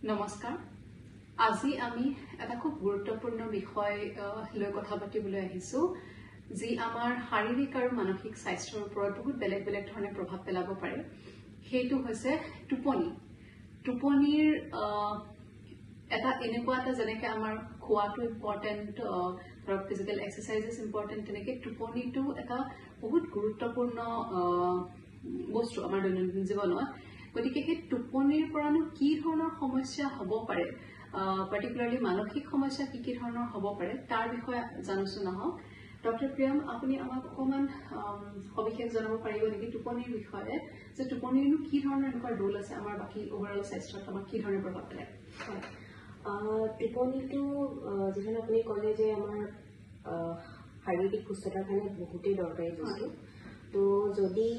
নমস্কাৰ আজি আমি এটা খুব গুৰুত্বপূৰ্ণ বিষয় লৈ কথা পাতিবলৈ আহিছো যি আমাৰ শাৰীৰিক আৰু মানসিক স্বাস্থ্যৰ ওপৰত বহুত বেলেগ বেলেগ ধৰণে প্ৰভাৱ পেলাব পাৰে সেইটো হৈছে টোপনি টোপনিৰ এটা এনেকুৱা এটা যেনেকৈ আমাৰ খোৱাটো ইম্পৰ্টেণ্ট ধৰক ফিজিকেল এক্সাৰচাইজেছ ইম্পৰ্টেণ্ট তেনেকৈ টোপনিটো এটা বহুত গুৰুত্বপূৰ্ণ বস্তু আমাৰ দৈনন্দিন জীৱনত গতিকে সেই টোপনিৰ পৰানো কি ধৰণৰ সমস্যা হ'ব পাৰে পাৰ্টিকুলাৰলি মানসিক সমস্যা কি ধৰণৰ হ'ব পাৰে তাৰ বিষয়ে জানোচোন আহক ডক্টৰ প্ৰিয়ম আপুনি আমাক অকণমান সবিশেষ জনাব পাৰিব নেকি টোপনিৰ বিষয়ে যে টোপনিৰনো কি ধৰণৰ এনেকুৱা ৰোল আছে আমাৰ বাকী ওভাৰঅল স্বাস্থ্যত আমাক কি ধৰণে প্ৰভাৱ পেলায় টোপনিটো যিহেতু আপুনি ক'লে যে আমাৰ শাৰীৰিক সুস্থতাৰ কাৰণে বহুতেই দৰকাৰী বস্তু তো যদি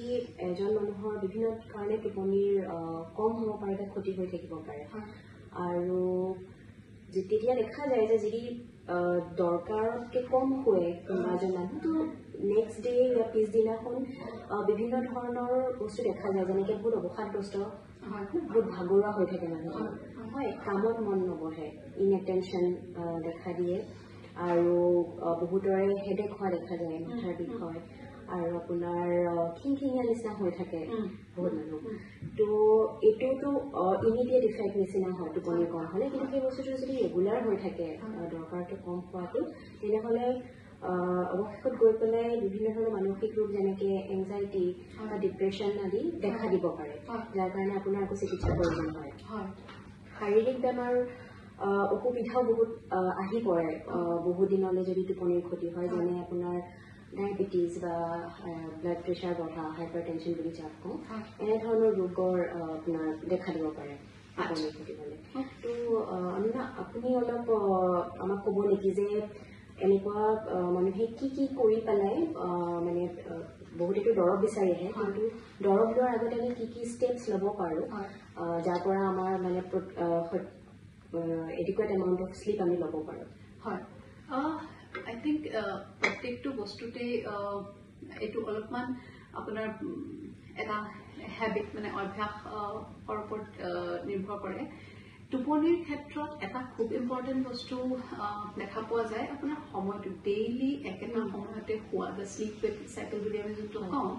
এজন মানুহৰ বিভিন্ন কাৰণে টোপনিৰ কম হ'ব পাৰে বা ক্ষতি হৈ থাকিব পাৰে আৰু তেতিয়া দেখা যায় যে যদি দৰকাৰতকৈ কম শুৱে কোনোবা এজন মানুহটো নেক্সট ডে বা পিছদিনাখন বিভিন্ন ধৰণৰ বস্তু দেখা যায় যেনেকৈ বহুত অৱসাদগ্ৰস্ত বহুত ভাগৰুৱা হৈ থাকে মানুহজন হয় কামত মন নবহে ইনএটেনশ্যন দেখা দিয়ে আৰু বহুতৰে হেডেক হোৱা দেখা যায় মাথাৰ বিষ হয় আৰু আপোনাৰ খিংখিঙীয়া নিচিনা হৈ থাকে বহুত মানুহ তো এইটোতো ইমিডিয়েট ইফেক্ট নিচিনা হয় টোপনি কম হ'লে কিন্তু সেই বস্তুটো যদি ৰেগুলাৰ হৈ থাকে দৰকাৰটো কম হোৱাটো তেনেহ'লে অৱশেষত গৈ পেলাই বিভিন্ন ধৰণৰ মানসিক ৰোগ যেনেকৈ এংজাইটি বা ডিপ্ৰেশ্যন আদি দেখা দিব পাৰে যাৰ কাৰণে আপোনাৰ আকৌ চিকিৎসাৰ প্ৰয়োজন হয় শাৰীৰিক বেমাৰ অসুবিধাও বহুত আহি পৰে বহুত দিনলৈ যদি টোপনিৰ ক্ষতি হয় যেনে আপোনাৰ ডায়েবেটিছ বা ব্লাড প্ৰেছাৰ বঢ়া হাইপাৰ টেনশ্যন বুলি যাক কওঁ এনেধৰণৰ ৰোগৰ আপোনাৰ দেখা দিব পাৰে টোপনিৰ ক্ষতি হ'লে তো আপুনি অলপ আমাক ক'ব নেকি যে এনেকুৱা মানুহে কি কি কৰি পেলাই মানে বহুতেতো দৰৱ বিচাৰি আহে কিন্তু দৰৱ লোৱাৰ আগতে আমি কি কি ষ্টেপছ ল'ব পাৰোঁ যাৰ পৰা আমাৰ মানে এডিকুৱেট এমাউণ্ট অফ শ্লিপ আমি ল'ব পাৰোঁ হয় আই থিংক প্ৰত্যেকটো বস্তুতে এইটো অলপমান আপোনাৰ এটা হেবিট মানে অভ্যাসৰ ওপৰত নিৰ্ভৰ কৰে টোপনিৰ ক্ষেত্ৰত এটা খুব ইম্পৰ্টেণ্ট বস্তু দেখা পোৱা যায় আপোনাৰ সময়টো ডেইলি একেটা সময়তে শোৱা বা শ্লিপ চাইকেল বুলি আমি যোনটো কওঁ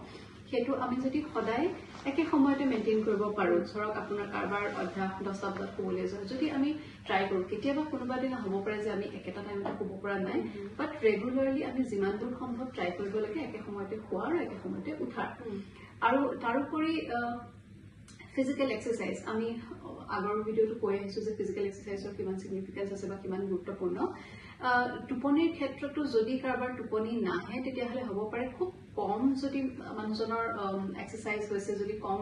সেইটো আমি যদি সদায় একে সময়তে মেইনটেইন কৰিব পাৰোঁ ধৰক আপোনাৰ কাৰোবাৰ অভ্যাস 10টা বজাত শুবলৈ যায় যদি আমি ট্ৰাই কৰোঁ কেতিয়াবা কোনোবা দিনা হ'ব পাৰে যে আমি একেটা টাইমতে শুব পৰা নাই বাট ৰেগুলাৰলি আমি যিমান দূৰ সম্ভৱ ট্ৰাই কৰিব লাগে একে সময়তে শোৱা আৰু একে সময়তে উঠাৰ আৰু তাৰোপৰি ফিজিকেল এক্সাৰচাইজ আমি আগৰ ভিডিঅ'টো কৈ আহিছোঁ যে ফিজিকেল এক্সাৰচাইজৰ কিমান ছিগনিফিকেঞ্চ আছে বা কিমান গুৰুত্বপূৰ্ণ টোপনিৰ ক্ষেত্ৰতো যদি কাৰোবাৰ টোপনি নাহে তেতিয়াহ'লে হ'ব পাৰে খুব কম যদি মানুহজনৰ এক্সাৰচাইজ হৈছে যদি কম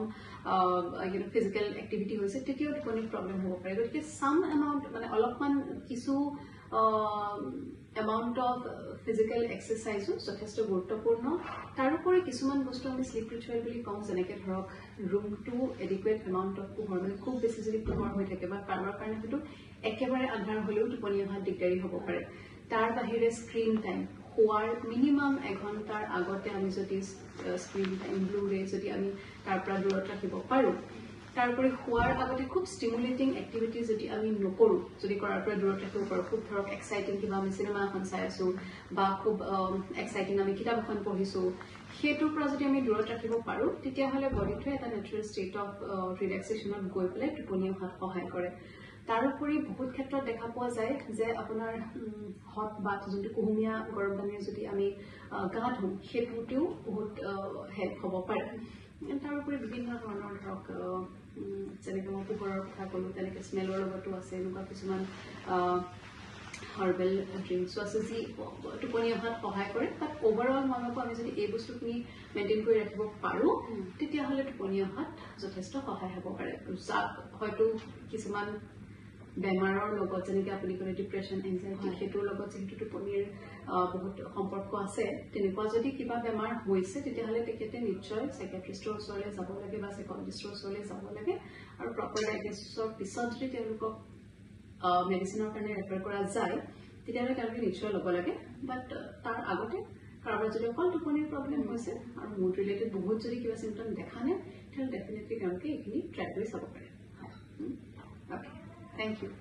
ফিজিকেল এক্টিভিটি হৈছে তেতিয়াও টোপনিৰ প্ৰব্লেম হ'ব পাৰে গতিকে চাম এমাউণ্ট মানে অলপমান কিছু এমাউণ্ট অফ ফিজিকেল এক্সাৰচাইজো যথেষ্ট গুৰুত্বপূৰ্ণ তাৰোপৰি কিছুমান বস্তু আমি শ্লিপ ৰিচুৱেল বুলি কওঁ যেনেকৈ ধৰক ৰুমটো এডিকুৱেট এমাউণ্ট অফ পোহৰ মানে খুব বেছি যদি পোহৰ হৈ থাকে বা কাৰোবাৰ কাৰণে হয়তো একেবাৰে আন্ধাৰ হ'লেও টোপনি অহাত দিগদাৰী হ'ব পাৰে তাৰ বাহিৰে স্ক্ৰীন টাইম শোৱাৰ মিনিমাম এঘণ্টাৰ আগতে আমি যদি স্ক্ৰীন টাইম ব্লু ৰে যদি আমি তাৰ পৰা দূৰত ৰাখিব পাৰোঁ তাৰোপৰি শোৱাৰ আগতে খুব ষ্টিমুলেটিং এক্টিভিটি যদি আমি নকৰোঁ যদি কৰাৰ পৰা দূৰত ৰাখিব পাৰোঁ খুব ধৰক এক্সাইটিং কিবা আমি চিনেমা এখন চাই আছোঁ বা খুব এক্সাইটিং আমি কিতাপ এখন পঢ়িছোঁ সেইটোৰ পৰা যদি আমি দূৰত ৰাখিব পাৰোঁ তেতিয়াহ'লে বডিটোৱে এটা নেচাৰেল ষ্টেট অফ ৰিলেক্সেশ্যনত গৈ পেলাই টোপনি অহাত সহায় কৰে তাৰোপৰি বহুত ক্ষেত্ৰত দেখা পোৱা যায় যে আপোনাৰ হট বাথ যোনটো কুহুমীয়া গৰম পানীৰে যদি আমি গা ধুওঁ সেইটোতেও বহুত হেল্প হ'ব পাৰে তাৰোপৰি বিভিন্ন ধৰণৰ ধৰক যেনেকৈ মই পোহৰৰ কথা ক'লোঁ তেনেকৈ স্মেলৰ লগতো আছে এনেকুৱা কিছুমান হাৰ্বেল ড্ৰিংকছো আছে যি টোপনি অহাত সহায় কৰে বাট অভাৰঅল মানুহকো আমি যদি এই বস্তুখিনি মেইনটেইন কৰি ৰাখিব পাৰোঁ তেতিয়াহ'লে টোপনি অহাত যথেষ্ট সহায় হ'ব পাৰে যাক হয়তো কিছুমান বেমাৰৰ লগত যেনেকৈ আপুনি ক'লে ডিপ্ৰেশ্যন এংজাইটি সেইটোৰ লগত যিহেতু টোপনিৰ বহুত সম্পৰ্ক আছে তেনেকুৱা যদি কিবা বেমাৰ হৈছে তেতিয়াহ'লে তেখেতে নিশ্চয় চাইকিয়াট্ৰিষ্টৰ ওচৰলৈ যাব লাগে বা চাইকলজিষ্টৰ ওচৰলৈ যাব লাগে আৰু প্ৰপাৰ ডায়েগনচিছৰ পিছত যদি তেওঁলোকক মেডিচিনৰ কাৰণে ৰেফাৰ কৰা যায় তেতিয়াহ'লে তেওঁলোকে নিশ্চয় ল'ব লাগে বাট তাৰ আগতে কাৰোবাৰ যদি অকল টোপনিৰ প্ৰব্লেম হৈছে আৰু মুড ৰিলেটেড বহুত যদি কিবা চিম্পটম দেখা নাই তেতিয়াহ'লে ডেফিনেটলি তেওঁলোকে এইখিনি ট্ৰাই কৰি চাব পাৰে Thank you.